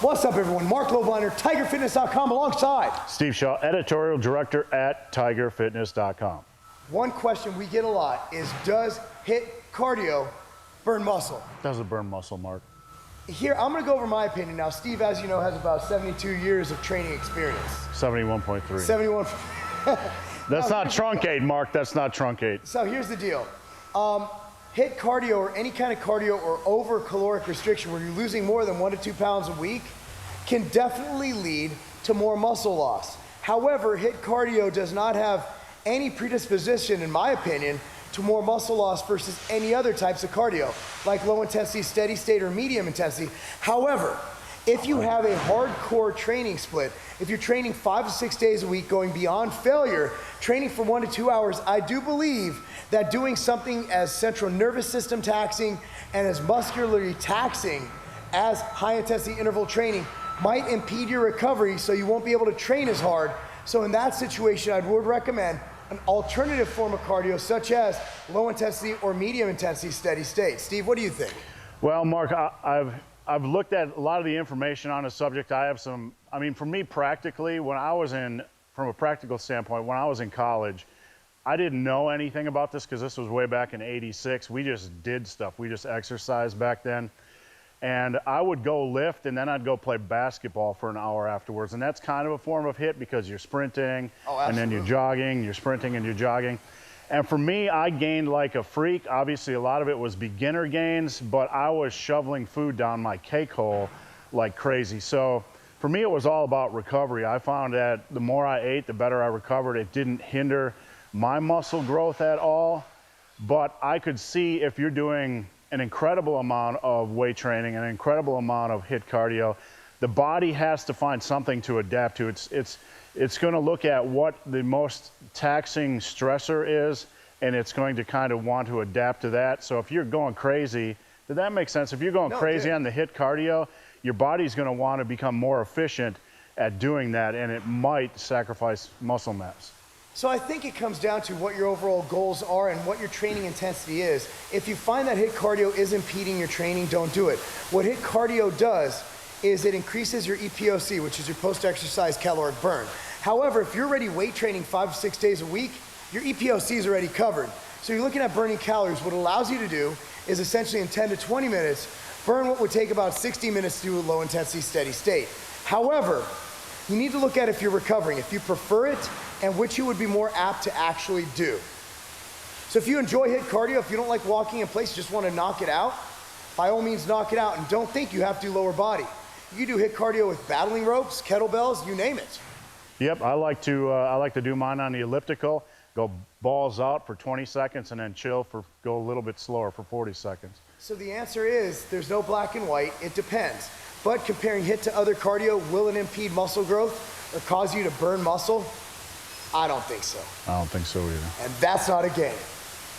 What's up, everyone? Marc Lobliner, TigerFitness.com, alongside Steve Shaw, editorial director at TigerFitness.com. One question we get a lot is, does HIIT Cardio burn muscle? Does it burn muscle, Mark? Here, I'm going to go over my opinion. Now, Steve, as you know, has about 72 years of training experience. 71.3. 71. That's not truncate, Mark. That's not truncate. So here's the deal. HIIT cardio, or any kind of cardio or over caloric restriction where you're losing more than 1 to 2 pounds a week, can definitely lead to more muscle loss. However, HIIT cardio does not have any predisposition, in my opinion, to more muscle loss versus any other types of cardio, like low intensity, steady state, or medium intensity. However, if you have a hardcore training split, if you're training 5 to 6 days a week, going beyond failure, training for 1 to 2 hours, I do believe that doing something as central nervous system taxing and as muscularly taxing as high intensity interval training might impede your recovery, so you won't be able to train as hard. So in that situation, I would recommend an alternative form of cardio, such as low intensity or medium intensity steady state. Steve, what do you think? Well, Mark, I've looked at a lot of the information on the subject. I have some, for me, practically, from a practical standpoint, when I was in college, I didn't know anything about this because this was way back in '86. We just did stuff. We just exercised back then. And I would go lift, and then I'd go play basketball for an hour afterwards. And that's kind of a form of HIIT because you're sprinting, and then you're jogging, you're sprinting and you're jogging. And for me, I gained like a freak. Obviously, a lot of it was beginner gains, but I was shoveling food down my cake hole like crazy. So for me, it was all about recovery. I found that the more I ate, the better I recovered. It didn't hinder my muscle growth at all. But I could see if you're doing an incredible amount of weight training, an incredible amount of HIIT cardio, the body has to find something to adapt to. It's going to look at what the most taxing stressor is, and it's going to kind of want to adapt to that. So if you're going crazy, did that make sense? If you're going crazy on the HIIT cardio, your body's going to want to become more efficient at doing that, and it might sacrifice muscle mass. So I think it comes down to what your overall goals are and what your training intensity is. If you find that HIIT cardio is impeding your training, don't do it. What HIIT cardio does is it increases your EPOC, which is your post-exercise caloric burn. However, if you're already weight training 5 to 6 days a week, your EPOC is already covered. So you're looking at burning calories. What it allows you to do is essentially in 10 to 20 minutes, burn what would take about 60 minutes to do a low intensity steady state. However, you need to look at if you're recovering, if you prefer it, and which you would be more apt to actually do. So if you enjoy HIIT cardio, if you don't like walking in place, you just want to knock it out, by all means knock it out, and don't think you have to do lower body. You can do HIIT cardio with battling ropes, kettlebells, you name it. Yep, I like to do mine on the elliptical, go balls out for 20 seconds and then go a little bit slower for 40 seconds. So the answer is, there's no black and white, it depends. But comparing HIIT to other cardio, will it impede muscle growth or cause you to burn muscle? I don't think so. I don't think so either. And that's not a game.